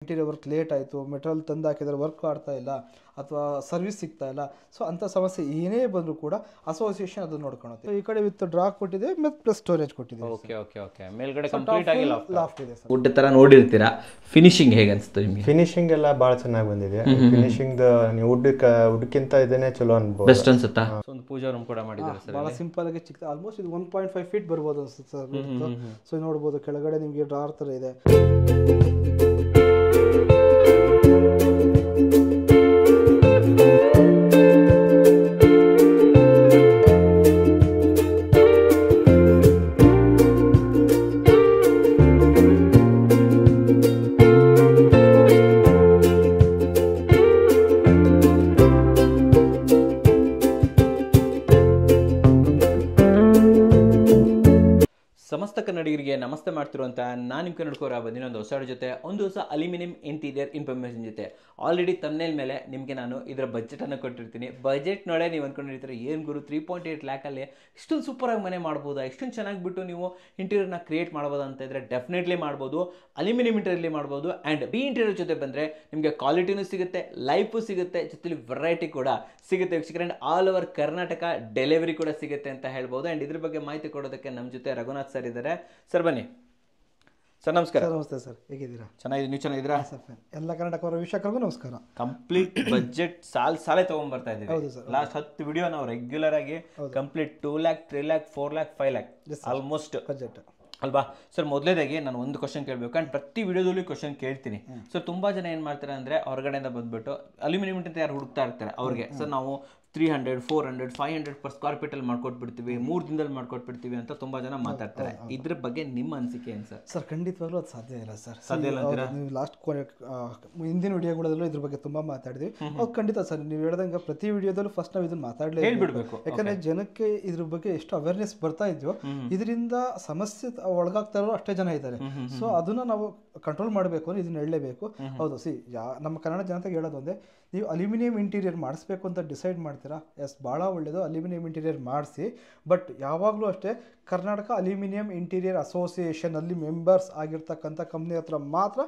Interior work late ಆಯಿತು, material ತಂದು ಹಾಕಿದರೆ ವರ್ಕ್ ಆಗ್ತಾ ಇಲ್ಲ ಅಥವಾ ಸರ್ವಿಸ್ ಸಿಗ್ತಾ ಇಲ್ಲ. ಸೊ ಅಂಥ ಸಮಸ್ಯೆ ಏನೇ ಬಂದರೂ ಕೂಡ ಅಸೋಸಿಯೇಷನ್ ಅದನ್ನು ನೋಡ್ಕೊಳುತ್ತೆ. ಈ ಕಡೆ ವಿತ್ ಡ್ರಾ ಕೊಟ್ಟಿದೆ ಮತ್ತು ಪ್ಲಸ್ ಸ್ಟೋರೇಜ್ ಕೊಟ್ಟಿದೆ. Okay okay okay. ಮೇಲ್ಗಡೆ ಕಂಪ್ಲೀಟ್ ಆಗಿ ಲಾಫ್ಟ್ ಇದೆ ಸರ್. ವುಡ್ ತರ ನೋಡಿರ್ತೀರಾ, ಫಿನಿಶಿಂಗ್ ಹೇಗೆ ಅನ್ಸುತ್ತೆ ನಿಮಗೆ? ಫಿನಿಶಿಂಗ್ ಎಲ್ಲ ಭಾಳ ಚೆನ್ನಾಗಿ ಬಂದಿದೆ. ಫಿನಿಶಿಂಗ್ ನೀವು ವುಡ್ಕಿಂತ ಇದನ್ನೇ ಚಲೋ ಅನ್ಬೋದು, ಬೆಸ್ಟ್ ಅನ್ಸುತ್ತಾ? ಒಂದು ಪೂಜಾ ರೂಮ್ ಕೂಡ ಮಾಡಿದ್ದಾರೆ ಸರ್. ಭಾಳ ಸಿಂಪಲ್ ಆಗಿ ಚಿಕ್ಕ, ಆಲ್ಮೋಸ್ಟ್ ಇದು 1.5 ಫೀಟ್ ಬರ್ಬೋದು ಅನ್ಸುತ್ತೆ ಸರ್. ಸೊ ನೋಡ್ಬೋದು ಕೆಳಗಡೆ ನಿಮಗೆ ಡ್ರಾರ್ ಥರ ಇದೆ. ಸಮಸ್ತ ಕನ್ನಡಿಗರಿಗೆ ನಮಸ್ತೆ ಮಾಡ್ತಿರುವಂಥ ನಾನು ನಿಮ್ಮ ಕನ್ನಡಕೋರ ಬಂದಿನೊಂದು ಹೊಸ ಜೊತೆ ಒಂದು ಹೊಸ ಅಲ್ಯೂಮಿನಿಯಂ ಇಂಟೀರಿಯರ್ ಇನ್ಫಾರ್ಮೇಷನ್ ಜೊತೆ. ಆಲ್ರೆಡಿ ತಮ್ನೇಲ್ ಮೇಲೆ ನಿಮಗೆ ನಾನು ಇದರ ಬಜೆಟನ್ನು ಕೊಟ್ಟಿರ್ತೀನಿ. ಬಜೆಟ್ ನೋಡೇ ನೀವು ಅಂದ್ಕೊಂಡಿರ್ತೀರ ಏನು ಗುರು 3.8 ಲ್ಯಾಕಲ್ಲಿ ಇಷ್ಟೊಂದು ಸೂಪರಾಗಿ ಮನೆ ಮಾಡ್ಬೋದಾ, ಇಷ್ಟೊಂದು ಚೆನ್ನಾಗಿ ಬಿಟ್ಟು ನೀವು ಇಂಟೀರಿಯರ್ನ ಕ್ರಿಯೇಟ್ ಮಾಡ್ಬೋದು ಅಂತ ಇದ್ದರೆ ಡೆಫಿನೆಟ್ಲಿ ಮಾಡ್ಬೋದು. ಅಲ್ಯೂಮಿನಿಯಂ ಇಂಟೀರಿಯರ್ಲಿ ಮಾಡ್ಬೋದು. ಆ್ಯಂಡ್ ಬಿ ಇಂಟೀರಿಯರ್ ಜೊತೆ ಬಂದರೆ ನಿಮಗೆ ಕ್ವಾಲಿಟಿನೂ ಸಿಗುತ್ತೆ, ಲೈಫು ಸಿಗುತ್ತೆ, ಜೊತೆಲಿ ವೆರೈಟಿ ಕೂಡ ಸಿಗುತ್ತೆ ವೀಕ್ಷಕರೇ. And all over Karnataka delivery ಕೂಡ ಸಿಗುತ್ತೆ ಅಂತ ಹೇಳ್ಬೋದು. ಆ್ಯಂಡ್ ಇದ್ರ ಬಗ್ಗೆ ಮಾಹಿತಿ ಕೊಡೋದಕ್ಕೆ ನಮ್ಮ ಜೊತೆ ರಘುನಾಥ್ ಸರ್ ಇದ್ದಾರೆ. ಸರ್ ಬನ್ನಿ ಸರ್. ನಮಸ್ಕಾರ. ನಮಸ್ತೆ ಸರ್, ಹೇಗಿದ್ದೀರಾ? ಚೆನ್ನಾಗಿದ್ದೀನಿ, ನೀವು ಚೆನ್ನಾಗಿದ್ದೀರಾ? ಎಲ್ಲ ಕರ್ನಾಟಕವರ ವೀಕ್ಷಕರಿಗೂ ನಮಸ್ಕಾರ. ಕಂಪ್ಲೀಟ್ ಬಜೆಟ್ ಸಾಲೆ ತೊಗೊಂಡ್ಬರ್ತಾ ಇದ್ದೀವಿ. ಹೌದು ಸರ್. ಲಾಸ್ಟ್ 10 ವಿಡಿಯೋ ನಾವು ರೆಗ್ಯುಲರ್ ಆಗಿ complete 2 lac 3 lac 4 lac 5 lac almost budget ಅಲ್ವಾ ಸರ್? ಮೊದಲೇದಾಗಿ ನಾನು ಒಂದು ಕ್ವಶನ್ ಕೇಳಬೇಕು. ಆ್ಯಂಡ್ ಪ್ರತಿ ವಿಡಿಯೋದಲ್ಲೂ ಕ್ವಶನ್ ಕೇಳ್ತೀನಿ. ಸೊ ತುಂಬ ಜನ ಏನು ಮಾಡ್ತಾರೆ ಅಂದರೆ ಹೊರಗಡೆಯಿಂದ ಬಂದ್ಬಿಟ್ಟು ಅಲ್ಯೂಮಿನಿಯಂ ಅಂತ ಯಾರು ಹುಡುಕ್ತಾ ಇರ್ತಾರೆ ಅವ್ರಿಗೆ ಸರ್ ನಾವು 300 400 500 ಪರ್ ಸ್ಕ್ವೇರ್ ಫೀಟಲ್ಲಿ ಮಾಡ್ಕೊಟ್ಬಿಡ್ತೀವಿ, 3 ದಿನದಲ್ಲಿ ಮಾಡ್ಕೊಟ್ಬಿಡ್ತೀವಿ ಅಂತ ತುಂಬ ಜನ ಮಾತಾಡ್ತಾರೆ. ಇದ್ರ ಬಗ್ಗೆ ನಿಮ್ಮ ಅನಿಸಿಕೆ ಏನು ಸರ್? ಸರ್ ಖಂಡಿತವಾಗ್ಲೂ ಅದು ಸಾಧ್ಯ ಇಲ್ಲ ಸರ್. ಸಾಧ್ಯ ಇಲ್ಲ ಅಂತೀರಾ? ನೀವು ಲಾಸ್ಟ್ ಹಿಂದಿನ ವಿಡಿಯೋಗಳಲ್ಲೂ ಇದ್ರ ಬಗ್ಗೆ ತುಂಬ ಮಾತಾಡಿದ್ವಿ. ಅದು ಖಂಡಿತ ಸರ್, ನೀವು ಹೇಳ್ದಂಗೆ ಪ್ರತಿ ವಿಡಿಯೋದಲ್ಲೂ ಫಸ್ಟ್ ನಾವು ಇದನ್ನ ಮಾತಾಡಲೇ ಹೇಳ್ಬಿಡ್ಬೇಕು. ಯಾಕಂದರೆ ಜನಕ್ಕೆ ಇದ್ರ ಬಗ್ಗೆ ಎಷ್ಟು ಅವೇರ್ನೆಸ್ ಬರ್ತಾ ಇದೆಯೋ ಇದರಿಂದ ಸಮಸ್ಯೆ ಒಳಗಾಗ್ತಾ ಇರೋ ಅಷ್ಟೇ ಜನ ಇದ್ದಾರೆ. ಸೊ ಅದನ್ನ ನಾವು ಕಂಟ್ರೋಲ್ ಮಾಡಬೇಕು ಅಂದ್ರೆ ಇದನ್ನ ಹೇಳಲೇಬೇಕು. ಹೌದು, ನಮ್ಮ ಕನ್ನಡ ಜನತೆಗೆ ಹೇಳೋದು ಒಂದೇ, ನೀವು ಅಲ್ಯೂಮಿನಿಯಂ ಇಂಟೀರಿಯರ್ ಮಾಡಿಸ್ಬೇಕು ಅಂತ ಡಿಸೈಡ್ ಮಾಡ್ತೀರಾ, ಎಸ್ ಭಾಳ ಒಳ್ಳೆಯದು, ಅಲ್ಯೂಮಿನಿಯಂ ಇಂಟೀರಿಯರ್ ಮಾಡಿಸಿ. ಬಟ್ ಯಾವಾಗಲೂ ಅಷ್ಟೇ ಕರ್ನಾಟಕ ಅಲ್ಯೂಮಿನಿಯಂ ಇಂಟೀರಿಯರ್ ಅಸೋಸಿಯೇಷನಲ್ಲಿ ಮೆಂಬರ್ಸ್ ಆಗಿರ್ತಕ್ಕಂಥ ಕಂಪ್ನಿ ಹತ್ರ ಮಾತ್ರ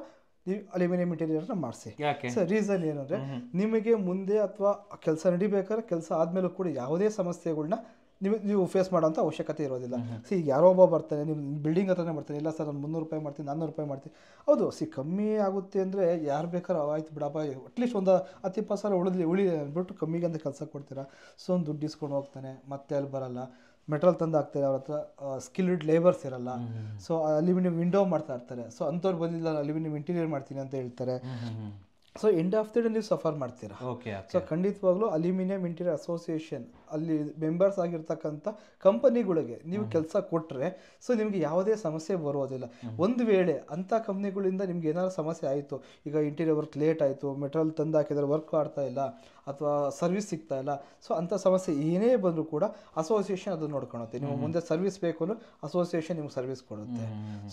ನೀವು ಅಲ್ಯೂಮಿನಿಯಂ ಇಂಟೀರಿಯರ್ನ ಮಾಡಿಸಿ. ಸರ್ ರೀಸನ್ ಏನಂದರೆ ನಿಮಗೆ ಮುಂದೆ ಅಥವಾ ಕೆಲಸ ನಡಿಬೇಕಾದ್ರೆ ಕೆಲಸ ಆದಮೇಲೂ ಕೂಡ ಯಾವುದೇ ಸಮಸ್ಯೆಗಳನ್ನ ನೀವು ಫೇಸ್ ಮಾಡೋಂಥ ಅವಶ್ಯಕತೆ ಇರೋದಿಲ್ಲ. ಯಾರೋ ಒಬ್ಬ ಬರ್ತಾನೆ, ನೀವು ಬಿಲ್ಡಿಂಗ್ ಹತ್ರನೇ ಬರ್ತಾನೆ, ಇಲ್ಲ ಸರ್ ನಾನು 300 ರೂಪಾಯಿ ಮಾಡ್ತೀನಿ 400 ರೂಪಾಯಿ ಮಾಡ್ತೀನಿ. ಹೌದು, ಕಮ್ಮಿ ಆಗುತ್ತೆ ಅಂದರೆ ಯಾರು ಬೇಕಾದ್ರೂ ಆಯ್ತು ಬಿಡಪ್ಪ, ಅಟ್ಲೀಸ್ಟ್ ಒಂದು 10-20 ಸಾವಿರ ಉಳಿ ಅಂದ್ಬಿಟ್ಟು ಕಮ್ಮಿಗೆ ಅಂತ ಕೆಲಸ ಕೊಡ್ತೀರಾ. ಸೊ ಒಂದು ದುಡ್ಡು ಇಸ್ಕೊಂಡು ಹೋಗ್ತಾನೆ, ಮತ್ತೆ ಅಲ್ಲಿ ಬರಲ್ಲ, ಮೆಟೀರಿಯಲ್ ತಂದು ಹಾಕ್ತಾರೆ, ಅವ್ರ ಹತ್ರ ಸ್ಕಿಲ್ಡ್ ಲೇಬರ್ಸ್ ಇರಲ್ಲ. ಸೊ ಅಲ್ಯೂಮಿನಿಯಂ ವಿಂಡೋ ಮಾಡ್ತಾ ಇರ್ತಾರೆ. ಸೊ ಅಂಥವ್ರು ಬಂದಿಲ್ಲ ಅಲ್ಯೂಮಿನಿಯಂ ಇಂಟೀರಿಯರ್ ಮಾಡ್ತೀನಿ ಅಂತ ಹೇಳ್ತಾರೆ. So end of the day ನೀವು ಸಫರ್ ಮಾಡ್ತೀರಾ. ಸೊ ಖಂಡಿತವಾಗ್ಲೂ ಅಲ್ಯೂಮಿನಿಯಂ ಇಂಟೀರಿಯರ್ ಅಸೋಸಿಯೇಷನ್ ಅಲ್ಲಿ ಮೆಂಬರ್ಸ್ ಆಗಿರ್ತಕ್ಕಂಥ ಕಂಪನಿಗಳಿಗೆ ನೀವು ಕೆಲಸ ಕೊಟ್ಟರೆ ಸೊ ನಿಮಗೆ ಯಾವುದೇ ಸಮಸ್ಯೆ ಬರೋದಿಲ್ಲ. ಒಂದು ವೇಳೆ ಅಂಥ ಕಂಪ್ನಿಗಳಿಂದ ನಿಮ್ಗೆ ಏನಾದ್ರು ಸಮಸ್ಯೆ ಆಯಿತು, ಈಗ ಇಂಟೀರಿಯರ್ ವರ್ಕ್ ಲೇಟ್ ಆಯಿತು, ಮೆಟೀರಿಯಲ್ ತಂದು ಹಾಕಿದರೆ ವರ್ಕ್ ಆಗ್ತಾ ಇಲ್ಲ ಅಥವಾ ಸರ್ವಿಸ್ ಸಿಗ್ತಾ ಇಲ್ಲ, ಸೊ ಅಂಥ ಸಮಸ್ಯೆ ಏನೇ ಬಂದರೂ ಕೂಡ ಅಸೋಸಿಯೇಷನ್ ಅದನ್ನು ನೋಡ್ಕೊಳುತ್ತೆ. ನೀವು ಮುಂದೆ ಸರ್ವಿಸ್ ಬೇಕು ಅಂದ್ರೆ ಅಸೋಸಿಯೇಷನ್ ನಿಮ್ಗೆ ಸರ್ವಿಸ್ ಕೊಡುತ್ತೆ.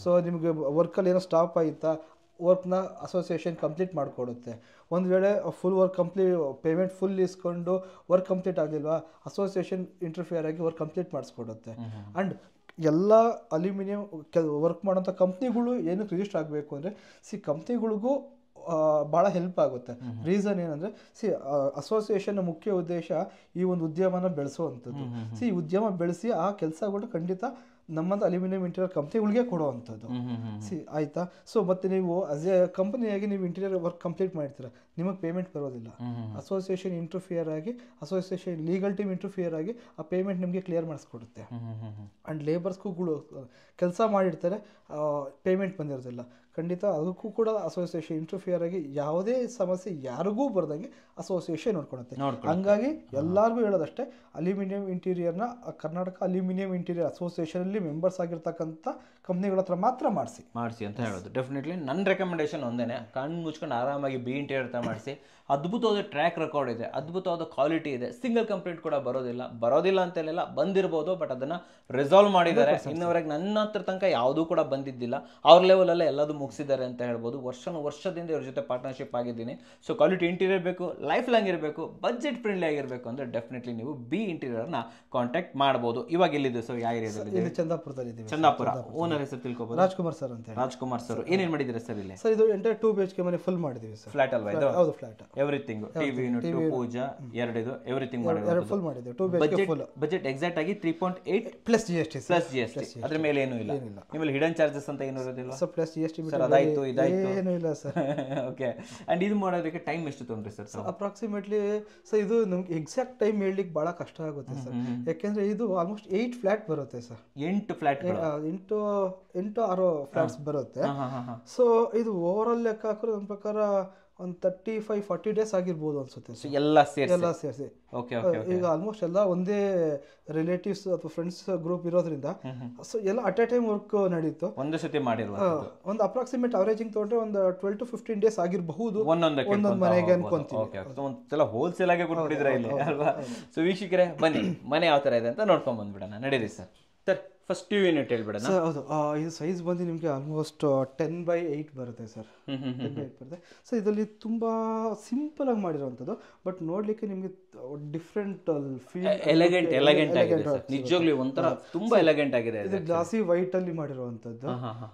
ಸೊ ನಿಮಗೆ ವರ್ಕಲ್ಲಿ ಏನೋ ಸ್ಟಾಪ್ ಆಯಿತಾ, ವರ್ಕ್ನ ಅಸೋಸಿಯೇಷನ್ ಕಂಪ್ಲೀಟ್ ಮಾಡಿಕೊಡುತ್ತೆ. ಒಂದು ವೇಳೆ ಫುಲ್ ವರ್ಕ್ ಪೇಮೆಂಟ್ ಫುಲ್ ಇಸ್ಕೊಂಡು ವರ್ಕ್ ಕಂಪ್ಲೀಟ್ ಆಗಲಿಲ್ವಾ, ಅಸೋಸಿಯೇಷನ್ ಇಂಟರ್ಫಿಯರ್ ಆಗಿ ವರ್ಕ್ ಕಂಪ್ಲೀಟ್ ಮಾಡಿಸ್ಕೊಡುತ್ತೆ. ಆ್ಯಂಡ್ ಎಲ್ಲ ಅಲ್ಯೂಮಿನಿಯಂ ವರ್ಕ್ ಮಾಡೋಂಥ ಕಂಪ್ನಿಗಳು ಏನಕ್ಕೆ ರಿಜಿಸ್ಟರ್ ಆಗಬೇಕು ಅಂದರೆ ಕಂಪ್ನಿಗಳಿಗೂ ಭಾಳ ಹೆಲ್ಪ್ ಆಗುತ್ತೆ. ರೀಸನ್ ಏನಂದರೆ ಅಸೋಸಿಯೇಷನ್ನ ಮುಖ್ಯ ಉದ್ದೇಶ ಈ ಒಂದು ಉದ್ಯಮನ ಬೆಳೆಸುವಂಥದ್ದು. ಈ ಉದ್ಯಮ ಬೆಳೆಸಿ ಆ ಕೆಲಸಗಳು ಖಂಡಿತ ನಮ್ಮಂಥ ಅಲ್ಯೂಮಿನಿಯಂ ಇಂಟೀರಿಯರ್ ಕಂಪ್ನಿಗಳಿಗೆ ಕೊಡುವಂಥದ್ದು. ಆಯಿತಾ. ಸೊ ಮತ್ತು ನೀವು ಆಸ್ ಎ ಕಂಪನಿಯಾಗಿ ನೀವು ಇಂಟೀರಿಯರ್ ವರ್ಕ್ ಕಂಪ್ಲೀಟ್ ಮಾಡ್ತೀರಾ, ನಿಮಗೆ ಪೇಮೆಂಟ್ ಬರೋದಿಲ್ಲ. ಅಸೋಸಿಯೇಷನ್ ಇಂಟರ್ಫಿಯರ್ ಆಗಿ, ಅಸೋಸಿಯೇಷನ್ ಲೀಗಲ್ ಟೀಮ್ ಇಂಟರ್ಫಿಯರ್ ಆಗಿ ಆ ಪೇಮೆಂಟ್ ನಿಮಗೆ ಕ್ಲಿಯರ್ ಮಾಡಿಸ್ಕೊಡುತ್ತೆ. ಆ್ಯಂಡ್ ಲೇಬರ್ಸ್ಗೂ ಕೆಲಸ ಮಾಡಿರ್ತಾರೆ, ಪೇಮೆಂಟ್ ಬಂದಿರೋದಿಲ್ಲ. ಖಂಡಿತ ಅದಕ್ಕೂ ಕೂಡ ಅಸೋಸಿಯೇಷನ್ ಇಂಟರ್ಫಿಯರ್ ಆಗಿ ಯಾವುದೇ ಸಮಸ್ಯೆ ಯಾರಿಗೂ ಬರ್ದಂಗೆ ಅಸೋಸಿಯೇಷನ್ ನೋಡ್ಕೊಳುತ್ತೆ. ಹಂಗಾಗಿ ಎಲ್ಲರಿಗೂ ಹೇಳೋದಷ್ಟೇ, ಅಲ್ಯೂಮಿನಿಯಂ ಇಂಟೀರಿಯರ್ನ ಕರ್ನಾಟಕ ಅಲ್ಯೂಮಿನಿಯಂ ಇಂಟೀರಿಯರ್ ಅಸೋಸಿಯೇಷನಲ್ಲಿ ಮೆಂಬರ್ಸ್ ಆಗಿರ್ತಕ್ಕಂಥ ಕಂಪ್ನಿಗಳ ಹತ್ರ ಮಾತ್ರ ಮಾಡಿಸಿ ಅಂತ ಹೇಳೋದು. ಡೆಫಿನೆಟ್ಲಿ ನನ್ನ ರೆಕಮೆಂಡೇಶನ್ ಒಂದೇ, ಕಣ್ಣು ಮುಚ್ಕೊಂಡು ಆರಾಮಾಗಿ ಬಿ ಇಂಟೀರಿಯರ್ ತ ಮಾಡಿಸಿ. ಅದ್ಭುತವಾದ ಟ್ರ್ಯಾಕ್ ರೆಕಾರ್ಡ್ ಇದೆ, ಅದ್ಭುತವಾದ ಕ್ವಾಲಿಟಿ ಇದೆ, ಸಿಂಗಲ್ ಕಂಪ್ಲೇಂಟ್ ಕೂಡ ಬರೋದಿಲ್ಲ ಅಂತೆಲ್ಲ ಬಂದಿರ್ಬೋದು, ಬಟ್ ಅದನ್ನು ರಿಸಾಲ್ವ್ ಮಾಡಿದ್ದಾರೆ. ಇನ್ನವರೆಗೆ ನನ್ನ ಹತ್ರ ತನಕ ಯಾವುದೂ ಕೂಡ ಬಂದಿದ್ದಿಲ್ಲ. ಅವ್ರ ಲೆವೆಲಲ್ಲೇ ಎಲ್ಲದೂ ಮುಗಿಸಿದ್ದಾರೆ ಅಂತ ಹೇಳ್ಬೋದು. ವರ್ಷದಿಂದ ಇವ್ರ ಜೊತೆ ಪಾರ್ಟ್ನರ್ಶಿಪ್ ಆಗಿದ್ದೀನಿ. ಸೊ ಕ್ವಾಲಿಟಿ ಇಂಟೀರಿಯರ್ ಬೇಕು, ಲೈಫ್ ಲಾಂಗ್ ಇರಬೇಕು, ಬಜೆಟ್ ಫ್ರೆಂಡ್ಲಿ ಆಗಿರಬೇಕು ಅಂದರೆ ಡೆಫಿನೆಟ್ಲಿ ನೀವು ಬಿ ಇಂಟೀರಿಯರ್ನ ಕಾಂಟ್ಯಾಕ್ಟ್ ಮಾಡ್ಬೋದು. ಇವಾಗ ಎಲ್ಲಿದೆ ಸರ್, ಯಾವ ಏರಿಯಾದಲ್ಲಿ? ಚಂದಾಪುರದಲ್ಲಿ. ಚಂದಾಪುರ. ಓನರ್ ಸರ್ ಹೆಸರು ತಿಳ್ಕೊಬೋದು? ರಾಜ್ಕುಮಾರ್ ಸರ್ ಅಂತ ಹೇಳಿ. ರಾಜ್ಕುಮಾರ್ ಸರ್ ಏನೇನ್ ಮಾಡಿದ್ದೀರಾ ಸರ್ ಇಲ್ಲಿ? ಸರ್ ಇದು ಎಂಟೈರ್ 2 BHK ಮನೆ ಫುಲ್ ಮಾಡಿದೀವಿ ಸರ್. ಫ್ಲಾಟ್ ಅಲ್ವಾ ಇದು? ಹೌದು ಫ್ಲಾಟ್. ಎವ್ರಿಥಿಂಗ್, ಟಿವಿ ಯೂನಿಟ್, ಪೂಜಾ, ಎರಡಿದು ಎವ್ರಿಥಿಂಗ್ ಎರಡು ಫುಲ್ ಮಾಡಿದ್ದೀವಿ. 2 BHK ಫುಲ್. ಬಜೆಟ್ ಎಕ್ಸಾಕ್ಟ್ ಆಗಿ 3.8 ಪ್ಲಸ್ GST ಪ್ಲಸ್ GST. ಅದ್ರ ಮೇಲೆ ಏನೂ ಇಲ್ಲ. ನಿಮ್ಮಲ್ಲಿ ಹಿಡನ್ ಚಾರ್ಜಸ್ ಅಂತ ಏನೂ ಇರೋದಿಲ್ಲ ಸರ್? ಪ್ಲಸ್ GST ಸರ್ ಅದಾಯ್ತು ಇದಾಯ್ತು ಏನೂ ಇಲ್ಲ ಸರ್. ಓಕೆ. ಅಂಡ್ ಇದು ಮಾಡೋದಕ್ಕೆ ಟೈಮ್ ಎಷ್ಟು ತೊಗೊಂಡ್ರಿ ಸರ್? ಅಪ್ರಾಕ್ಸಿಮೇಟ್ಲಿ ಸರ್ ಇದು ನಮ್ಗೆ ಎಕ್ಸಾಕ್ಟ್ ಟೈಮ್ ಹೇಳಲಿಕ್ಕೆ ಭಾಳ ಕಷ್ಟ ಆಗುತ್ತೆ ಸರ್. ಯಾಕೆಂದ್ರೆ ಇದು ಆಲ್ಮೋಸ್ಟ್ 8 ಫ್ಲಾಟ್ ಬರುತ್ತೆ ಸರ್. 8 ಫ್ಲಾಟ್, 8-6 ಫ್ಲಾಟ್ಸ್ ಬರುತ್ತೆ. ಸೊ ಇದು ಓವರ್ ಆಲ್ ಲೆಕ್ಕ ಹಾಕಿದ್ರೆ ನನ್ನ ಪ್ರಕಾರ ಒಂದು 35-40 ಡೇಸ್ ಆಗಿರ್ಬೋದು ಅನ್ಸುತ್ತೆ ಸರ್. ಎಲ್ಲ ಸೇರಿಸಿ. ಈಗ ಆಲ್ಮೋಸ್ಟ್ ಎಲ್ಲ ಒಂದೇ ರಿಲೇಟಿವ್ಸ್ ಅಥವಾ ಫ್ರೆಂಡ್ಸ್ ಗ್ರೂಪ್ ಇರೋದ್ರಿಂದ ಸೊ ಎಲ್ಲ ಅಟ್ ಎ ಟೈಮ್ ವರ್ಕ್ ನಡೀತು. ಒಂದೇ ಸತಿ ಮಾಡಿರುವ ಒಂದು ಅಪ್ರಾಕ್ಸಿಮೇಟ್ ಅವರೇಜಿಂಗ್ ತಗೊಂಡ್ರೆ ಒಂದು 12 to 15 ಡೇಸ್ ಆಗಿರಬಹುದು ಒಂದೊಂದು ಮನೆಗೆ ಅನ್ಕೊಂತೀವಿ. ಹೋಲ್ಸೇಲ್ ಆಗಿ ಕೊಟ್ಬಿಟ್ಟಿದ್ರೆ ಇಲ್ಲಿ ಅಲ್ವಾ? ಸೊ ವೀಕ್ಷಕರೇ ಬನ್ನಿ, ಮನೆ ಯಾವ ತರ ಇದೆ ಅಂತ ನೋಡ್ಕೊಂಡ್ ಬಂದ್ಬಿಡೋಣ. ನಡೀರಿ sir. Sir first TV unit ಹೇಳ್ಬಿಡೋಣ. ಸರ್ ಹೌದು, ಇದು ಸೈಜ್ ಬಂದು ನಿಮಗೆ ಆಲ್ಮೋಸ್ಟ್ 10/8 ಬರುತ್ತೆ ಸರ್. 10/8 ಬರುತ್ತೆ. ಸೊ ಇದರಲ್ಲಿ ತುಂಬಾ ಸಿಂಪಲ್ ಆಗಿ ಮಾಡಿರೋವಂಥದ್ದು, ಬಟ್ ನೋಡ್ಲಿಕ್ಕೆ ನಿಮಗೆ ಡಿಫ್ರೆಂಟ್ ಎಲೆಗೆಂಟ್ ಆಗಿದೆ ಸರ್. ನಿಜವಾಗ್ಲೂ ಒಂಥರ ತುಂಬಾ ಎಲೆಗೆಂಟ್ ಆಗಿದೆ. ಇದು ಗ್ಲಾಸಿ ವೈಟ್ ಅಲ್ಲಿ ಮಾಡಿರುವಂಥದ್ದು.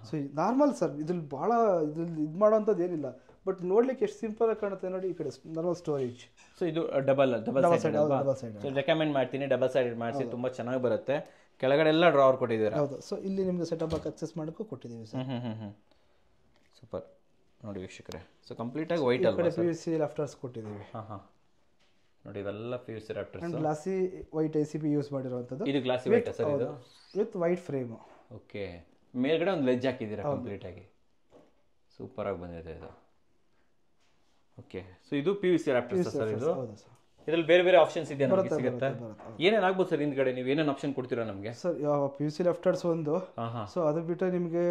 ಸೊ ನಾರ್ಮಲ್ ಸರ್, ಇದ್ರಲ್ಲಿ ಬಹಳ ಇದು ಮಾಡೋವಂಥದ್ದು ಏನಿಲ್ಲ, ಬಟ್ ನೋಡ್ಲಿಕ್ಕೆ ಎಷ್ಟು ಸಿಂಪಲ್ ಆಗಿ ಕಾಣುತ್ತೆ ನೋಡಿ. ಈ ಕಡೆ ನಾರ್ಮಲ್ ಸ್ಟೋರೇಜ್. ಸೊ ಇದು ಡಬಲ್ ಸೈಡ್ ರೆಕಮೆಂಡ್ ಮಾಡ್ತೀನಿ. ಡಬಲ್ ಸೈಡ್ ಮಾಡಿಸಿ ತುಂಬಾ ಚೆನ್ನಾಗಿ ಬರುತ್ತೆ. ಕೆಳಗಡೆ ಎಲ್ಲ ಡ್ರಾವರ್ ಕೊಟ್ಟಿದ್ದೀರಾ? ಹೌದು. ಸೊ ಇಲ್ಲಿ ನಿಮ್ಗೆ ಸೆಟಪ್ ಆಗಿ ಅಕ್ಸೆಸ್ ಮಾಡೋಕ್ಕೂ ಕೊಟ್ಟಿದ್ದೀವಿ ಸರ್. ಸೂಪರ್ ನೋಡಿ ವೀಕ್ಷಕರೇ. ಸೊ ಕಂಪ್ಲೀಟ್ ಆಗಿ ವೈಟ್ ಅಲ್ವಾ? PVC ರಾಫ್ಟರ್ಸ್ ಕೊಟ್ಟಿದ್ದೀವಿ. ನೋಡಿ ಇವೆಲ್ಲ PVC ರಾಫ್ಟರ್ಸ್. ಗ್ಲಾಸಿ ವೈಟ್ ACP ಯೂಸ್ ಮಾಡಿರುವಂಥದ್ದು. ಇದು ಗ್ಲಾಸಿ ವೈಟ್ ಸರ್ ಇದು ವಿತ್ ವೈಟ್ ಫ್ರೇಮ್. ಓಕೆ. ಮೇಲ್ಗಡೆ ಒಂದು ಲೆಜ್ ಹಾಕಿದ್ದೀರಾ ಕಂಪ್ಲೀಟ್ ಆಗಿ. ಸೂಪರ್ ಆಗಿ ಬಂದಿದೆ ಇದು. ಓಕೆ. ಸೊ ಇದು PVC ರಾಫ್ಟರ್ಸ್ ಸರ್ ಇದು. ಹೌದು ಸರ್. ಇದರಲ್ಲಿ ಬೇರೆ ಬೇರೆ ಆಪ್ಷನ್ಸ್ ಇದೆ ನಮಗೆ ಸಿಗುತ್ತೆ. ಏನೇನು ಆಗ್ಬೋದು ಸರ್ ಹಿಂದ್ಗಡೆ? ನೀವು ಏನೇನು ಆಪ್ಷನ್ ಕೊಡ್ತೀರಾ ನಮಗೆ? ಸರ್ PVC ರಾಫ್ಟರ್ಸ್ ಒಂದು. ಸೊ ಅದು ಬಿಟ್ಟರೆ ನಿಮಗೆ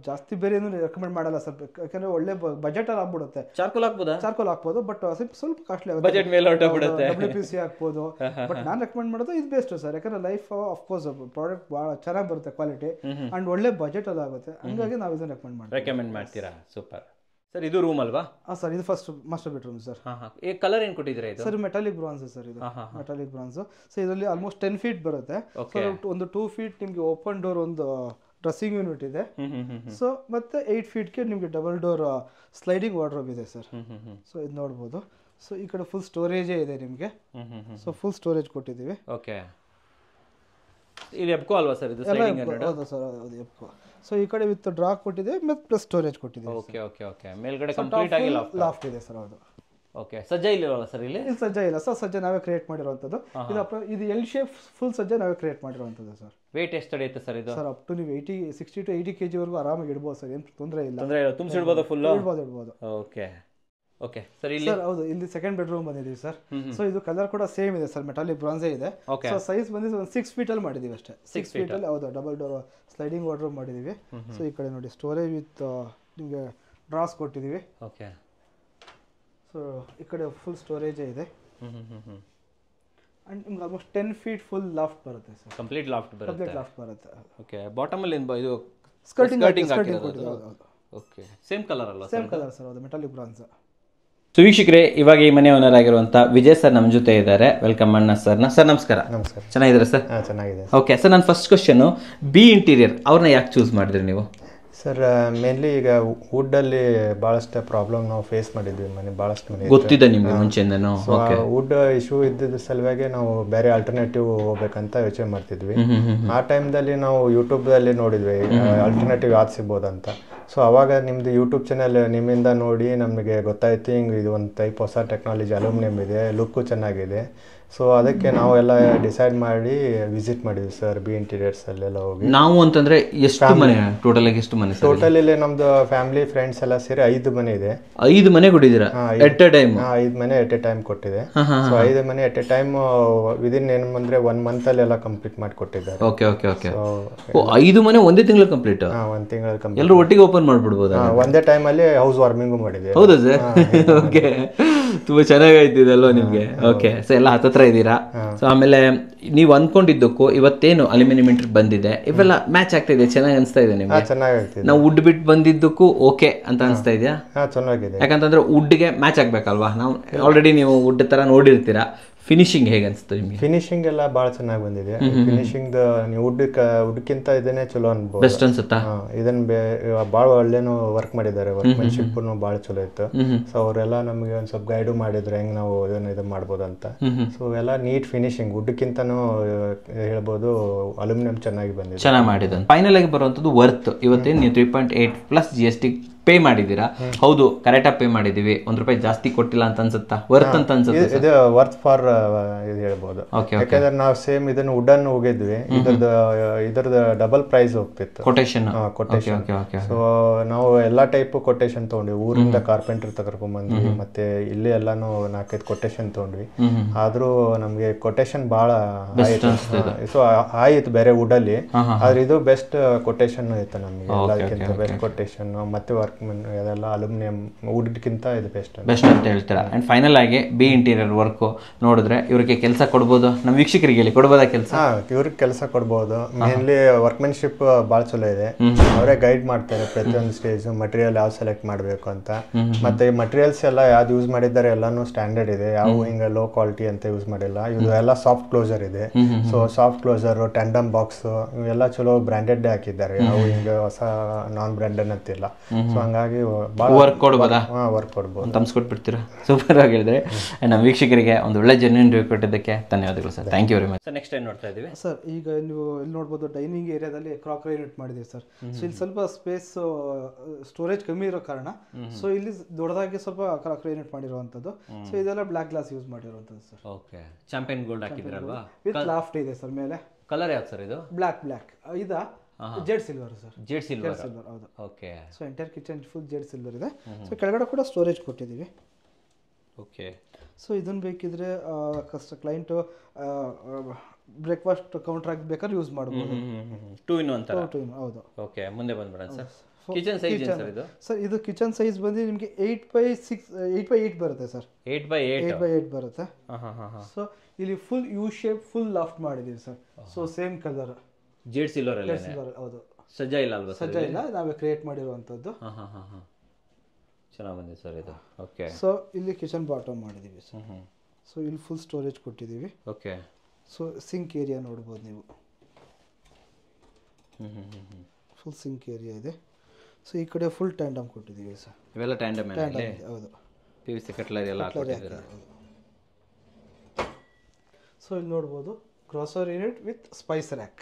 ಜಾಸ್ತಿ ಬೇರೆ ಏನು ರೆಕಮೆಂಡ್ ಮಾಡಲ್ಲ ಸರ್, ಯಾಕಂದ್ರೆ ಒಳ್ಳೆ ಬಜೆಟ್ ಅಲ್ಲಿ ಆಗ್ಬಿಡುತ್ತೆ. ಚಾರ್ಕೋಲ್ ಹಾಕ್ಬೋದು, ಬಟ್ ಸ್ವಲ್ಪ ಕಾಸ್ಟ್ಲಿ ಆಗುತ್ತೆ. ಬಜೆಟ್ ಮೇಲೆ ಹೊರಟೋಗ್ಬಿಡುತ್ತೆ. WPC ಹಾಕ್ಬೋದು, ಬಟ್ ನಾನು ರೆಕಮೆಂಡ್ ಮಾಡೋದು ಇದು ಬೆಸ್ಟ್ ಸರ್. ಯಾಕಂದ್ರೆ ಲೈಫ್ ಆಫ್ಕೋರ್ಸ್ ಪ್ರಾಡಕ್ಟ್ ಭಾಳ ಚೆನ್ನಾಗಿ ಬರುತ್ತೆ, ಕ್ವಾಲಿಟಿ ಅಂಡ್ ಒಳ್ಳೆ ಬಜೆಟ್ ಅಲ್ಲಿ ಆಗುತ್ತೆ. ಹಂಗಾಗಿ ನಾವು ಇದನ್ನ ರೆಕಮೆಂಡ್ ಮಾಡ್ತೀರಾ? Super sir. ಇದು ರೂಮ್ ಅಲ್ವಾ? ಸರ್ ಇದು ಫಸ್ಟ್ ಮಾಸ್ಟರ್ ಬೆಡ್ರೂಮ್ ಸರ್. ಈ ಕಲರ್ ಏನು ಕೊಟ್ಟಿದ್ದೀರಾ ಇದು? Sir metallic bronze sir. ಇದು ಮೆಟಾಲಿಕ್ ಬ್ರಾನ್ಸ್. ಸೊ ಇದರಲ್ಲಿ ಆಲ್ಮೋಸ್ಟ್ 10 ಫೀಟ್ ಬರುತ್ತೆ. ಒಂದು 2 ಫೀಟ್ ನಿಮಗೆ ಓಪನ್ ಡೋರ್ ಒಂದು ಡ್ರೆಸ್ಸಿಂಗ್ ಯೂನಿಟ್ ಇದೆ. ಸೊ ಮತ್ತೆ 8 ಫೀಟ್ಗೆ ನಿಮಗೆ ಡಬಲ್ ಡೋರ್ ಸ್ಲೈಡಿಂಗ್ ವಾರ್ಡ್ರೋಬ್ ಇದೆ ಸರ್. ಸೊ ಇದು ನೋಡ್ಬೋದು. ಸೊ ಈ ಕಡೆ ಫುಲ್ ಸ್ಟೋರೇಜೇ ಇದೆ ನಿಮಗೆ. ಸೊ ಫುಲ್ ಸ್ಟೋರೇಜ್ ಕೊಟ್ಟಿದ್ದೀವಿ. ಓಕೆ. ಇದು ಎಬ್ಕೋ ಅಲ್ವಾ ಸರ್? ಇದು ಸ್ಲೈಡಿಂಗ್ ಯೂನಿಟ್. ಹೌದು ಸರ್, ಅದು ಎಬ್ಕೋ. ಸೊ ಈ ಕಡೆ ವಿತ್ ಡ್ರಾ ಕೊಟ್ಟಿದೆ ಮತ್ತೆ ಪ್ಲಸ್ ಸ್ಟೋರೇಜ್ ಕೊಟ್ಟಿದೆ. ಓಕೆ. ಮೇಲ್ಗಡೆ ಕಂಪ್ಲೀಟ್ ಆಗಿ ಲಾಫ್ಟ್ ಇದೆ ಸರ್. ಹೌದು. ಓಕೆ. ಸಜ್ಜಾ ಇಲ್ಲ ಸರ್ ಇಲ್ಲಿ? ಸಜ್ಜಾ ಇಲ್ಲ ಸರ್. ಸಜ್ಜಾ ನಾವೇ ಕ್ರಿಯೇಟ್ ಮಾಡಿರುವಂಥದ್ದು. ಇದು L ಶೇಪ್ ಫುಲ್ ಸಜ್ಜಾ ನಾವೇ ಕ್ರಿಯೇಟ್ ಮಾಡಿರುವಂಥದ್ದು ಸರ್. ವೇಟ್ ಎಷ್ಟು ತಡೆಯುತ್ತೆ ಸರ್ ಇದು? ಸರ್ ಅಪ್ ಟು ನೀವು 60 to 80 kg ವರೆಗೂ ಆರಾಮಾಗಿ ಇಡ್ಬೋದು ಸರ್. ಏನು ತೊಂದರೆ ಇಲ್ಲ. ತುಂಬಿಸಿಡ್ಬೋದು ಫುಲ್? ಇಡ್ಬೋದು. Okay sir. ಇಲ್ಲಿ ಸರ್ ಹೌದು, ಇಲ್ಲಿ ಸೆಕೆಂಡ್ ಬೆಡ್ರೂಮ್ ಬಂದಿದ್ದೀವಿ ಸರ್. ಸೊ ಇದು ಕಲರ್ ಕೂಡ ಸೇಮ್ ಇದೆ ಸರ್, ಮೆಟಾಲಿಕ್ ಬ್ರಾನ್ಸೇ ಇದೆ. ಸೊ ಸೈಜ್ ಬಂದಿದ್ದು ಒಂದು 6 ಫೀಟ್ ಅಲ್ಲಿ ಮಾಡಿದೀವಿ ಅಷ್ಟೇ. 6 ಫೀಟ್ ಅಲ್ಲಿ. ಹೌದು, ಡಬಲ್ ಡೋರ್ ಸ್ಲೈಡಿಂಗ್ ವಾರ್ಡ್ರೋಬ್ ಮಾಡಿದೀವಿ. ಸೊ ಈ ಕಡೆ ನೋಡಿ ಸ್ಟೋರೇಜ್ ವಿತ್ ನಿಮಗೆ ಡ್ರಾಸ್ ಕೊಟ್ಟಿದ್ದೀವಿ. ಓಕೆ. ಸೊ ಈ ಕಡೆ ಫುಲ್ ಸ್ಟೋರೇಜೇ ಇದೆ. ಅಂಡ್ ನಿಮ್ಗೆ ಆಲ್ಮೋಸ್ಟ್ 10 ಫೀಟ್ ಫುಲ್ ಲಾಫ್ಟ್ ಬರುತ್ತೆ ಸರ್. ಕಂಪ್ಲೀಟ್ ಲಾಫ್ಟ್ ಬರುತ್ತೆ. ಓಕೆ. ಬಾಟಮ್ ಅಲ್ಲಿ ಇದು ಸ್ಕರ್ಟಿಂಗ್ ಓಕೆ. ಸೇಮ್ ಕಲರ್ ಅಲ್ವಾ? Same colour sir. ಹೌದು, ಮೆಟಾಲಿಕ್ ಬ್ರಾನ್ಸ್. ಸೊ ವೀಕ್ಷಕರೇ, ಇವಾಗ ಈ ಮನೆ ಓನರ್ ಆಗಿರುವಂತ ವಿಜಯ್ ಸರ್ ನಮ್ಮ ಜೊತೆ ಇದ್ದಾರೆ. ವೆಲ್ಕಮ್ ಅಣ್ಣ ಸರ್ನ. ಸರ್ ನಮಸ್ಕಾರ. ನಮಸ್ಕಾರ. ಚೆನ್ನಾಗಿದ್ದೀರಾ ಸರ್? ಚೆನ್ನಾಗಿದೆ. ಓಕೆ ಸರ್, ನನ್ನ ಫಸ್ಟ್ ಕ್ವಶನ್, ಬಿ ಇಂಟೀರಿಯರ್ ಅವ್ರನ್ನ ಯಾಕೆ ಚೂಸ್ ಮಾಡಿದ್ರಿ ನೀವು? ಸರ್ ಮೇನ್ಲಿ ಈಗ ವುಡ್ಡಲ್ಲಿ ಭಾಳಷ್ಟು ಪ್ರಾಬ್ಲಮ್ ನಾವು ಫೇಸ್ ಮಾಡಿದ್ವಿ. ಮನೆ ಭಾಳಷ್ಟು ಮನೆ ಗೊತ್ತಿದೆ ನಿಮಗೆ ಮುಂಚೆಯಿಂದನೂ. ವುಡ್ ಇಶ್ಯೂ ಇದ್ದಿದ್ದ ಸಲುವಾಗಿ ನಾವು ಬೇರೆ ಆಲ್ಟರ್ನೇಟಿವ್ ಹೋಗ್ಬೇಕಂತ ಯೋಚನೆ ಮಾಡ್ತಿದ್ವಿ. ಆ ಟೈಮ್ದಲ್ಲಿ ನಾವು ಯೂಟ್ಯೂಬ್ದಲ್ಲಿ ನೋಡಿದ್ವಿ ಆಲ್ಟರ್ನೇಟಿವ್ ಯಾವ್ದು ಸಿಗ್ಬೋದಂತ. ಸೊ ಅವಾಗ ನಿಮ್ಮದು ಯೂಟ್ಯೂಬ್ ಚಾನಲ್ ನಿಮ್ಮಿಂದ ನೋಡಿ ನಮಗೆ ಗೊತ್ತಾಯ್ತು, ಹಿಂಗೆ ಇದು ಒಂದು ಟೈಪ್ ಹೊಸ ಟೆಕ್ನಾಲಜಿ ಅಲ್ಯೂಮಿನಿಯಂ ಇದೆ, ಲುಕ್ಕು ಚೆನ್ನಾಗಿದೆ. ಸೊ ಅದಕ್ಕೆ ನಾವೆಲ್ಲ ಡಿಸೈಡ್ ಮಾಡಿ ವಿಸಿಟ್ ಮಾಡಿದ್ವಿ ಸರ್ ಬಿ ಇಂಟೀರಿಯರ್ಸ್ ಅಲ್ಲೆಲ್ಲ ಹೋಗಿ. ನಾವು ಅಂತಂದ್ರೆ ಎಷ್ಟು ಮನೆ ಟೋಟಲ್ ಆಗಿ? ಎಷ್ಟು ಮನೆ ಟೋಟಲ್ ಇಲ್ಲಿ ನಮ್ದು ಫ್ಯಾಮಿಲಿ ಫ್ರೆಂಡ್ಸ್ ಎಲ್ಲ ಸೇರಿ 5 ಮನೆ ಇದೆ. 5 ಮನೆ ಕೊಟ್ಟಿದ್ದೀರಾ ಎಟ್ ಎ ಟೈಮ್? 5 ಮನೆ ಎಟ್ ಎ ಟೈಮ್ ಕೊಟ್ಟಿದೆ. ಸೊ 5 ಮನೆ ಎಟ್ ಎ ಟೈಮ್ ವಿದಿನ್ ಏನಂದ್ರೆ 1 ಮಂತ್ ಅಲ್ಲಿ ಎಲ್ಲ ಕಂಪ್ಲೀಟ್ ಮಾಡಿ ಕೊಟ್ಟಿದ್ದಾರೆ. Okay okay okay. 5 ಮನೆ ಒಂದೇ ತಿಂಗಳು ಕಂಪ್ಲೀಟ್? 1 ತಿಂಗಳು ಕಂಪ್ಲೀಟ್. ಎಲ್ಲರೂ ಒಟ್ಟಿಗೆ ಓಪನ್ ಮಾಡ್ಬಿಡ್ಬೋದಾ? ಒಂದೇ ಟೈಮ್ ಅಲ್ಲಿ ಹೌಸ್ ವಾರ್ಮಿಂಗ್ ಮಾಡಿದೆ. ಹೌದಾ ಸರ್? ಓಕೆ. ತುಂಬಾ ಚೆನ್ನಾಗೈತಿ ಇದಲ್ವಾ ನಿಮ್ಗೆ? ಓಕೆ. ಸೊ ಎಲ್ಲ ಹತ್ತತ್ರ ಇದ್ದೀರಾ. ಸೊ ಆಮೇಲೆ ನೀವು ಅನ್ಕೊಂಡಿದ್ದಕ್ಕೂ ಇವತ್ತೇನು ಅಲ್ಯೂಮಿನಿಯಂ ಇಂಟರ್ ಬಂದಿದೆ ಇವೆಲ್ಲ ಮ್ಯಾಚ್ ಆಗ್ತಾ ಇದೆ, ಚೆನ್ನಾಗಿ ಅನಿಸ್ತಾ ಇದೆ ನಿಮ್ಗೆ? ಚೆನ್ನಾಗಿ. ನಾವು ವುಡ್ ಬಿಟ್ಟು ಬಂದಿದ್ದಕ್ಕೂ ಓಕೆ ಅಂತ ಅನಿಸ್ತಾ ಇದೆಯಾ? ಚೆನ್ನಾಗಿದೆ. ಯಾಕಂತಂದ್ರೆ ವುಡ್ಗೆ ಮ್ಯಾಚ್ ಆಗ್ಬೇಕಲ್ವಾ? ನಾವು ಆಲ್ರೆಡಿ ನೀವು ವುಡ್ ತರ ನೋಡಿರ್ತೀರಾ, ಫಿನಿಶಿಂಗ್ ಹೇಗೆ ಅನ್ಸುತ್ತೆ ನಿಮಗೆ? ಫಿನಿಶಿಂಗ್ ಎಲ್ಲ ಭಾಳ ಚೆನ್ನಾಗಿ ಬಂದಿದೆ. ಫಿನಿಶಿಂಗ್ ನೀವು ವುಡ್ಕಿಂತ ಇದನ್ನೇ ಚಲೋ ಅನ್ಬೋದು. ಬೆಸ್ಟ್ ಅನ್ಸುತ್ತಾ? ಇದನ್ನ ಭಾಳ ಒಳ್ಳೆನೂ ವರ್ಕ್ ಮಾಡಿದ್ದಾರೆ, ವರ್ಕ್ಮೆನ್ಶಿಪ್ ಭಾಳ ಚಲೋ ಇತ್ತು. ಸೊ ಅವರೆಲ್ಲ ನಮಗೆ ಒಂದು ಸ್ವಲ್ಪ ಗೈಡು ಮಾಡಿದ್ರು ಹೆಂಗ್ ನಾವು ಇದು ಮಾಡ್ಬೋದು ಅಂತ. ಸೊ ಎಲ್ಲ ನೀಟ್ ಫಿನಿಶಿಂಗ್, ವುಡ್ಕಿಂತನೂ ಹೇಳ್ಬೋದು ಅಲ್ಯೂಮಿನಿಯಂ ಚೆನ್ನಾಗಿ ಬಂದಿದೆ, ಚೆನ್ನಾಗಿ ಮಾಡಿದ. ಫೈನಲ್ ಆಗಿ ಬರುವಂಥದ್ದು ವರ್ತ್. ಇವತ್ತೇನು ನೀವು 3.8 ಪ್ಲಸ್ GST ಪೇ ಮಾಡಿದ್ದೀರಾ, ಹೌದು ಕರೆಕ್ಟಾಗಿ ಪೇ ಮಾಡಿದೀವಿ, ₹1 ಜಾಸ್ತಿ ಕೊಟ್ಟಿಲ್ಲ ಅಂತ ಅನ್ಸುತ್ತಾ? ವರ್ತ್ ಅಂತ ಅನ್ಸುತ್ತೆ? ಇದು ವರ್ತ್ ಫಾರ್ ಇದು ಹೇಳ್ಬೋದು. ಯಾಕಂದ್ರೆ ನಾವು ಸೇಮ್ ಇದನ್ನ ವುಡನ್ ಹೋಗಿದ್ವಿ, ಇದ್ರದ್ದು ಡಬಲ್ ಪ್ರೈಸ್ ಹೋಗ್ತಿತ್ತು ಕೊಟೇಶನ್. ಸೊ ನಾವು ಎಲ್ಲಾ ಟೈಪ್ ಕೊಟೇಶನ್ ತಗೊಂಡ್ವಿ, ಊರಿಂದ ಕಾರ್ಪೆಂಟರ್ ತಗೊಂಡ್ಬಂದ್ವಿ, ಮತ್ತೆ ಇಲ್ಲಿ ಎಲ್ಲಾನು 4-5 ಕೊಟೇಶನ್ ತಗೊಂಡ್ವಿ. ಆದ್ರೂ ನಮ್ಗೆ ಕೊಟೇಶನ್ ಬಹಳ ಸೊ ಆಯ್ತು ಬೇರೆ ವುಡ್ ಅಲ್ಲಿ, ಆದ್ರೆ ಇದು ಬೆಸ್ಟ್ ಕೊಟೇಶನ್ ಇತ್ತು ನಮ್ಗೆ, ಎಲ್ಲದಕ್ಕಿಂತ ಬೆಸ್ಟ್ ಕೊಟೇಶನ್. ಮತ್ತೆ ವರ್ಕ್ ಅದೆಲ್ಲ ಅಲ್ಯೂಮಿನಿಯಂ ವುಡ್ಗಿಂತ ಇದು ಬೆಸ್ಟ್ ಅಂತ ಹೇಳ್ತೀರಾ. ಅಂಡ್ ಫೈನಲ್ ಆಗಿ ಬಿ ಇಂಟೀರಿಯರ್ ವರ್ಕ್ ನೋಡಿದ್ರೆ ಇವರಿಗೆ ಕೆಲಸ ಕೊಡ್ಬೋದು, ನಮ್ಮ ವೀಕ್ಷಕರಿಗೆ ಕೊಡ್ಬೋದಾ ಕೆಲಸ? ಇವ್ರಿಗೆ ಕೆಲಸ ಕೊಡ್ಬೋದು. ಮೇನ್ಲಿ ವರ್ಕ್ಮೆನ್ಶಿಪ್ ಭಾಳ ಚಲೋ ಇದೆ, ಅವರೇ ಗೈಡ್ ಮಾಡ್ತಾರೆ ಪ್ರತಿಯೊಂದು ಸ್ಟೇಜ್, ಮಟೀರಿಯಲ್ ಯಾವ ಸೆಲೆಕ್ಟ್ ಮಾಡಬೇಕು ಅಂತ. ಮತ್ತೆ ಮಟೀರಿಯಲ್ಸ್ ಎಲ್ಲ ಯಾವ್ದು ಯೂಸ್ ಮಾಡಿದ್ದಾರೆ ಎಲ್ಲಾನು ಸ್ಟ್ಯಾಂಡರ್ಡ್ ಇದೆ, ಯಾವ ಹಿಂಗ ಲೋ ಕ್ವಾಲಿಟಿ ಅಂತ ಯೂಸ್ ಮಾಡಿಲ್ಲ. ಇದು ಎಲ್ಲ ಸಾಫ್ಟ್ ಕ್ಲೋಸರ್ ಇದೆ. So soft closer, tandem box ಇವೆಲ್ಲ ಚಲೋ ಬ್ರಾಂಡೆಡ್ ಹಾಕಿದ್ದಾರೆ, ಯಾವ ಹಿಂಗ ಹೊಸ ನಾನ್ ಬ್ರಾಂಡೆಡ್ ಅಂತಿಲ್ಲ. ಸೊ ಹಂಗಾಗಿ ವರ್ಕ್ ಕೊಡ್ಬೋದಾ? ವರ್ಕ್ ಕೊಡ್ಬೋದು. ತಮ್ಸ್ಕೊಟ್ಬಿಡ್ತೀರಾ? ಸೂಪರ್ ಆಗಿ ಹೇಳಿದ್ರೆ. ನಮ್ಮ ವೀಕ್ಷಕರಿಗೆ ಒಂದು ಒಳ್ಳೆ ಜೆನ್ಯೂನ್ ರಿವ್ಯೂ ಕೊಟ್ಟಿದ್ದಕ್ಕೆ ಧನ್ಯವಾದಗಳು sir. Thank you very much. Sir next ಏನು ನೋಡ್ತಾ ಇದ್ದೀವಿ ಸರ್? ಈಗ ನೀವು ಇಲ್ಲಿ ನೋಡ್ಬೋದು ಡೈನಿಂಗ್ ಏರಿಯಾದಲ್ಲಿ ಕ್ರಾಕರಿ ಯೂನಿಟ್ ಮಾಡಿದ್ದೀವಿ ಸರ್. ಸೊ ಇಲ್ಲಿ ಸ್ವಲ್ಪ ಸ್ಪೇಸ್ ಸ್ಟೋರೇಜ್ ಕಮ್ಮಿ ಇರೋ ಕಾರಣ ಸೊ ಇಲ್ಲಿ ದೊಡ್ಡದಾಗಿ ಸ್ವಲ್ಪ ಕ್ರಾಕರಿ ಯೂನಿಟ್ ಮಾಡಿರುವಂಥದ್ದು. ಸೊ ಇದೆಲ್ಲ ಬ್ಲ್ಯಾಕ್ ಗ್ಲಾಸ್ ಯೂಸ್ ಮಾಡಿರುವಂಥದ್ದು ಸರ್. ಓಕೆ, ಚಾಂಪಿಯನ್ ಗೋಲ್ಡ್ ಹಾಕಿದ್ರಲ್ವಾ? ವಿತ್ ಲಾಫ್ಟ್ ಇದೆ ಸರ್ ಮೇಲೆ. ಕಲರ್ ಯಾವ್ದು ಸರ್ ಇದು? ಬ್ಲ್ಯಾಕ್ ಇದಾ jade silver sir. Jade silver, ಹೌದು. Okay. So entire kitchen full jade silver ಇದೆ. ಸೊ ಕೆಳಗಡೆ ಕೂಡ ಸ್ಟೋರೇಜ್ ಕೊಟ್ಟಿದ್ದೀವಿ. ಓಕೆ. ಸೊ ಇದನ್ನು ಬೇಕಿದ್ರೆ ಕ್ಲೈಂಟ್ ಬ್ರೇಕ್ಫಾಸ್ಟ್ ಕೌಂಟರ್ ಆಗಿ ಬೇಕಾದ್ರೆ ಯೂಸ್ ಮಾಡ್ಬೋದು. 2 in 1 ತರ. ಹೌದು. ಓಕೆ, ಮುಂದೆ ಬಂದ್ಬಿಡೋಣ ಸರ್. ಕಿಚನ್ ಸೈಜ್ ಏನು ಸರ್ ಇದು? ಸರ್ ಇದು ಕಿಚನ್ ಸೈಜ್ ಬಂದು ನಿಮಗೆ 8x8 ಬರುತ್ತೆ ಸರ್. 8x8 ಬರುತ್ತೆ. ಸೊ ಇಲ್ಲಿ full U shape full loft ಮಾಡಿದ್ದೀವಿ sir. So same colour jade silver ಅಲ್ಲ? ಹೌದು. ಸಜ್ಜಾ ಇಲ್ಲ ಅಲ್ವಾ? ಸಜ್ಜಾ ಇಲ್ಲ, ನಾವೇ ಕ್ರಿಯೇಟ್ ಮಾಡಿರುವಂಥದ್ದು. ಚೆನ್ನಾಗಿ ಬಂದಿದೆ ಸರ್ ಇದು. ಓಕೆ. ಸೊ ಇಲ್ಲಿ ಕಿಚನ್ ಬಾಟಮ್ ಮಾಡಿದ್ದೀವಿ ಸರ್. ಸೊ ಇಲ್ಲಿ ಫುಲ್ ಸ್ಟೋರೇಜ್ ಕೊಟ್ಟಿದ್ದೀವಿ. ಓಕೆ. ಸೊ ಸಿಂಕ್ ಏರಿಯಾ ನೋಡ್ಬೋದು ನೀವು, ಫುಲ್ ಸಿಂಕ್ ಏರಿಯಾ ಇದೆ. ಸೊ ಈ ಕಡೆ ಫುಲ್ ಟ್ಯಾಂಡಮ್ ಕೊಟ್ಟಿದ್ದೀವಿ ಸರ್. ಇವೆಲ್ಲ ಟ್ಯಾಂಡಮ್ ಇದೆ? ಹೌದು. PVC ಕಟ್ಲರಿ ಎಲ್ಲ ಹಾಕಿದ್ದೀರಾ? ಸೊ ಇಲ್ಲಿ ನೋಡ್ಬೋದು grocery unit with Spice rack,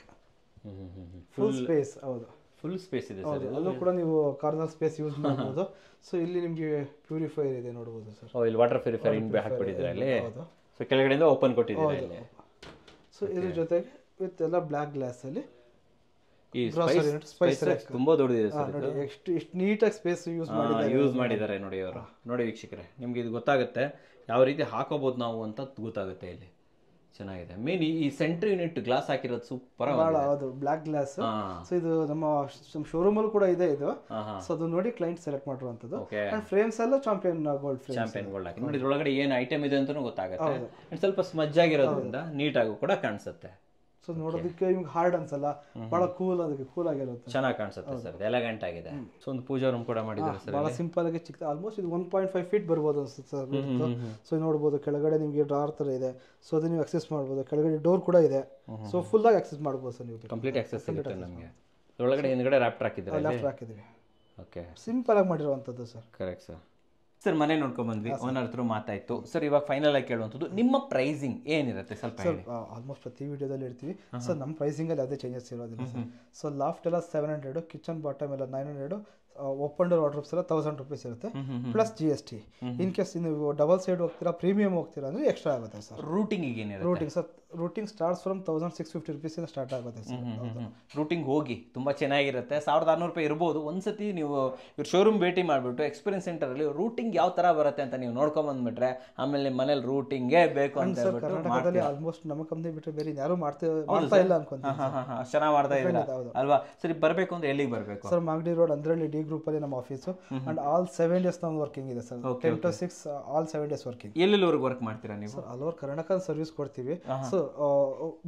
full space. ಹೌದು, ಫುಲ್ ಸ್ಪೇಸ್ ಇದೆ ಸರ್. ಅಲ್ಲೂ ಕೂಡ ನೀವು ಕಾರ್ನರ್ ಸ್ಪೇಸ್ ಯೂಸ್ ಮಾಡ್ಬೋದು. ಸೊ ಇಲ್ಲಿ ನಿಮಗೆ ಪ್ಯೂರಿಫೈಯರ್ ಇದೆ ನೋಡ್ಬೋದು ಸರ್. ಇಲ್ಲಿ ವಾಟರ್ ಪ್ಯೂರಿಫೈಯರ್ ಇನ್ ಹಾಕ್ಬಿಟ್ಟಿದ್ದಾರೆ ಅಲ್ಲಿ. ಸೊ ಕೆಳಗಡೆಯಿಂದ ಓಪನ್ ಕೊಟ್ಟಿದ್ದಾರೆ ಇಲ್ಲಿ. ಸೊ ಇದ್ರ ಜೊತೆಗೆ ವಿತ್ ಎಲ್ಲ ಬ್ಲ್ಯಾಕ್ ಗ್ಲಾಸ್ ಅಲ್ಲಿ ಈ ಸ್ಪೈಸ್ ರ್ಯಾಕ್ ತುಂಬಾ ದೊಡ್ಡದಿದೆ ಸರ್. ನೋಡಿ ಎಷ್ಟು ನೀಟಾಗಿ ಸ್ಪೇಸ್ ಯೂಸ್ ಮಾಡಿದ್ದಾರೆ ನೋಡಿ ಅವರು. ನೋಡಿ ವೀಕ್ಷಕರೇ, ನಿಮ್ಗೆ ಇದು ಗೊತ್ತಾಗುತ್ತೆ ಯಾವ ರೀತಿ ಹಾಕೋಬಹುದು ನಾವು ಅಂತ ಗೊತ್ತಾಗುತ್ತೆ. ಇಲ್ಲಿ ಚೆನ್ನಾಗಿದೆ. ಮೇನ್ ಈ ಸೆಂಟರ್ ಯೂನಿಟ್ ಗ್ಲಾಸ್ ಹಾಕಿರೋದು ಸೂಪರ್. ಹೌದು, ಬ್ಲ್ಯಾಕ್ ಗ್ಲಾಸ್. ಸೊ ಇದು ನಮ್ಮ ಶೋರೂಮ್ ಅಲ್ಲಿ ಕೂಡ ಇದೆ ಇದು. ಸೊ ಅದು ನೋಡಿ ಕ್ಲೈಂಟ್ ಸೆಲೆಕ್ಟ್ ಮಾಡಿರುವಂತದ್ದು. ಅಂಡ್ ಫ್ರೇಮ್ಸ್ ಎಲ್ಲ champion gold frame, champion gold ಹಾಕಿ ನೋಡಿ. ಇದ್ರೊಳಗಡೆ ಏನು ಐಟಮ್ ಇದೆ ಅಂತಾನೂ ಗೊತ್ತಾಗುತ್ತೆ. ಅಂಡ್ ಸ್ವಲ್ಪ ಸ್ಮಜ್ ಆಗಿರೋದ್ರಿಂದ ನೀಟಾಗಿ ಕೂಡ ಕಾಣಿಸುತ್ತೆ. ಸೊ ನೋಡೋದಕ್ಕೆ ನಿಮ್ಗೆ ಹಾರ್ಡ್ ಅನ್ಸಲ್ಲ, ಬಹಳ ಕೂಲ್, ಅದಕ್ಕೆ ಕೂಲ್ ಆಗಿರುತ್ತೆ, ಚೆನ್ನಾಗಿ ಕಾಣಿಸುತ್ತೆ ಸರ್. ಎಲೆಗಂಟ್ ಆಗಿದೆ. ಸೊ ಒಂದು ಪೂಜಾ ರೂಮ್ ಕೂಡ ಮಾಡಿದ್ದಾರೆ ಸರ್. ಬಹಳ ಸಿಂಪಲ್ ಆಗಿ ಚಿಕ್ಕ, ಆಲ್ಮೋಸ್ಟ್ ಇದು 1.5 ಫೀಟ್ ಬರ್ಬೋದು ಅನ್ಸುತ್ತೆ ಸರ್. ಸೊ ನೋಡ್ಬೋದು ಕೆಳಗಡೆ ನಿಮಗೆ ಡ್ರಾರ್ ತರ ಇದೆ. ಸೊ ಅದು ನೀವು ಆಕ್ಸೆಸ್ ಮಾಡ್ಬೋದು. ಕೆಳಗಡೆ ಡೋರ್ ಕೂಡ ಇದೆ. ಸೊ ಫುಲ್ ಆಗಿ ಆಕ್ಸೆಸ್ ಮಾಡ್ಬೋದು ಸರ್ ನೀವು. ಕಂಪ್ಲೀಟ್ ಆಕ್ಸೆಸ್ ಸಿಗುತ್ತೆ ನಮಗೆ. ಒಳಗಡೆ ಹಿಂದ್ಗಡೆ ರ್ಯಾಪ್ಟರ್ ಹಾಕಿದ್ದಾರೆ. ಲ್ಯಾಪ್ಟಾಪ್ ಹಾಕಿದ್ದೀವಿ. ಓಕೆ, ಸಿಂಪಲ್ ಆಗಿ ಮಾಡಿರುವಂಥದ್ದು ಸರ್. Correct sir. ಸರ್ ಮನೆ ನೋಡ್ಕೊಂಡ್ ಬಂದ್ವಿ, ಓನರ್ ಹತ್ರ ಮಾತಾಯ್ತು ಸರ್. ಇವಾಗ ಫೈನಲ್ ಆಗಿ ಕೇಳುವಂಥದ್ದು, ನಿಮ್ಮ ಪ್ರೈಸಿಂಗ್ ಏನಿರುತ್ತೆ ಸ್ವಲ್ಪ ಹೇಳಿ. ಆಲ್ಮೋಸ್ಟ್ ಪ್ರತಿ ವಿಡಿಯೋದಲ್ಲಿ ಇರ್ತೀವಿ ಸರ್. ನಮ್ಮ ಪ್ರೈಸಿಂಗ್ ಅಲ್ಲಿ ಯಾವುದೇ ಚೇಂಜಸ್ ಇರೋದಿಲ್ಲ ಸರ್. ಸೊ ಲಾಫ್ಟ್ ಎಲ್ಲ 700, ಕಿಚನ್ ಬಾಟಮ್ ಎಲ್ಲ 900, ಓಪನ್ ಡೋರ್ ವಾರ್ಡ್ರೋಬ್ಸ್ ಎಲ್ಲ ₹1000 ಇರುತ್ತೆ ಪ್ಲಸ್ GST. ಇನ್ ಕೇಸ್ ನೀವು ಡಬಲ್ ಸೈಡ್ ಹೋಗ್ತೀರಾ, ಪ್ರೀಮಿಯಂ ಹೋಗ್ತೀರಾ ಅಂದ್ರೆ ಎಕ್ಸ್ಟ್ರಾ ಆಗುತ್ತೆ ಸರ್. ರೂಟಿಂಗ್ ಏನಿರುತ್ತೆ? Routing sir, routing starts from ₹1650 ಇಂದ ಸ್ಟಾರ್ಟ್ ಆಗುತ್ತೆ ಸರ್. ರೂಟಿಂಗ್ ಹೋಗಿ ತುಂಬಾ ಚೆನ್ನಾಗಿರುತ್ತೆ. ₹1600 ಇರ್ಬೋದು. ಒಂದ್ಸತಿ ನೀವು ಇವ್ರ ಶೋರೂಮ್ ಭೇಟಿ ಮಾಡಿಬಿಟ್ಟು ಎಕ್ಸ್ಪೀರಿಯನ್ಸ್ ಸೆಂಟರ್ ಅಲ್ಲಿ ರೂಟಿಂಗ್ ಯಾವ ತರ ಬರುತ್ತೆ ಅಂತ ನೀವು ನೋಡ್ಕೊಂಡ್ ಬಂದ್ಬಿಟ್ರೆ ಆಮೇಲೆ ನಿಮ್ಮ ಮನೇಲಿ ರೂಟಿಂಗೇ ಬೇಕು ಅಂತ ಹೇಳ್ಬಿಟ್ಟು ಕರ್ನಾಟಕದಲ್ಲಿ ಆಲ್ಮೋಸ್ಟ್ ನಮ್ಮ ಕಂಪನಿ ಬಿಟ್ಟರೆ ಬೇರೆ ಯಾರು ಮಾಡ್ತಾ ಇಲ್ಲ ಅನ್ಕೊಂತೀನಿ. ಚೆನ್ನಾಗಿ ಮಾಡ್ತಾ ಇದ್ದೀರಾ ಅಲ್ವಾ? ಸರಿ, ಬರಬೇಕು ಅಂದ್ರೆ ಎಲ್ಲಿಗೆ ಬರಬೇಕು ಸರ್? ಮಾಗಡಿ ರೋಡ್ ಅಂದ್ರಲ್ಲಿ ಡಿ ಗ್ರೂಪ್ ಅಲ್ಲಿ ನಮ್ಮ ಆಫೀಸು. ಅಂಡ್ ಆಲ್ 7 days ನಾವು ವರ್ಕಿಂಗ್ ಇದೆ sir. 10 to 6 all 7 days working. ಎಲ್ಲೆಲ್ಲಿವರೆಗೂ ವರ್ಕ್ ಮಾಡ್ತೀರಾ ನೀವು? Sir all over Karnataka service ಕೊಡ್ತೀವಿ. ಸೊ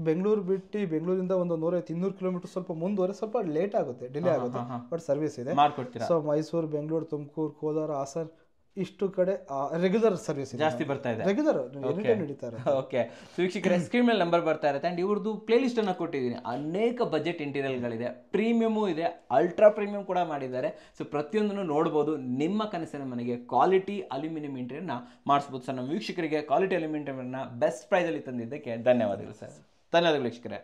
ಬೆಂಗಳೂರು ಬಿಟ್ಟು ಬೆಂಗಳೂರಿಂದ ಒಂದು 150-200 ಕಿಲೋಮೀಟರ್ ಸ್ವಲ್ಪ ಮುಂದುವರೆ ಸ್ವಲ್ಪ ಲೇಟ್ ಆಗುತ್ತೆ, ಡಿಲೇ ಆಗುತ್ತೆ, ಬಟ್ ಸರ್ವಿಸ್ ಇದೆ. ಸೊ ಮೈಸೂರು, ಬೆಂಗಳೂರು, ತುಮಕೂರು, ಕೋಲಾರ, ಹಾಸನ ಇಷ್ಟು ಕಡೆ ರೆಗ್ಯುಲರ್ ಸರ್ವಿಸ್ ಜಾಸ್ತಿ ಬರ್ತಾ ಇದೆ. ರೆಗ್ಯುಲರ್ ನಡೀತಾರೆ. ಓಕೆ, ಸೊ ವೀಕ್ಷಕರೇ ಸ್ಕ್ರೀನ್ ಮೇಲೆ ನಂಬರ್ ಬರ್ತಾ ಇರುತ್ತೆ. ಆ್ಯಂಡ್ ಇವ್ರದ್ದು ಪ್ಲೇ ಲಿಸ್ಟ್ ಅನ್ನು ಕೊಟ್ಟಿದ್ದೀನಿ. ಅನೇಕ ಬಜೆಟ್ ಇಂಟೀರಿಯರ್ಗಳಿದೆ, ಪ್ರೀಮಿಯಮು ಇದೆ, ಅಲ್ಟ್ರಾ ಪ್ರೀಮಿಯಂ ಕೂಡ ಮಾಡಿದ್ದಾರೆ. ಸೊ ಪ್ರತಿಯೊಂದನ್ನು ನೋಡ್ಬೋದು. ನಿಮ್ಮ ಕನಸಿನ ಮನೆಗೆ ಕ್ವಾಲಿಟಿ ಅಲ್ಯೂಮಿನಿಯಂ ಇಂಟೀರಿಯರ್ನ ಮಾಡಿಸ್ಬೋದು ಸರ್. ನಮ್ಮ ವೀಕ್ಷಕರಿಗೆ ಕ್ವಾಲಿಟಿ ಅಲ್ಯೂಮಿನಿಯಂನ ಬೆಸ್ಟ್ ಪ್ರೈಸಲ್ಲಿ ತಂದಿದ್ದಕ್ಕೆ ಧನ್ಯವಾದಗಳು ಸರ್. ಧನ್ಯವಾದಗಳು ವೀಕ್ಷಕರೇ.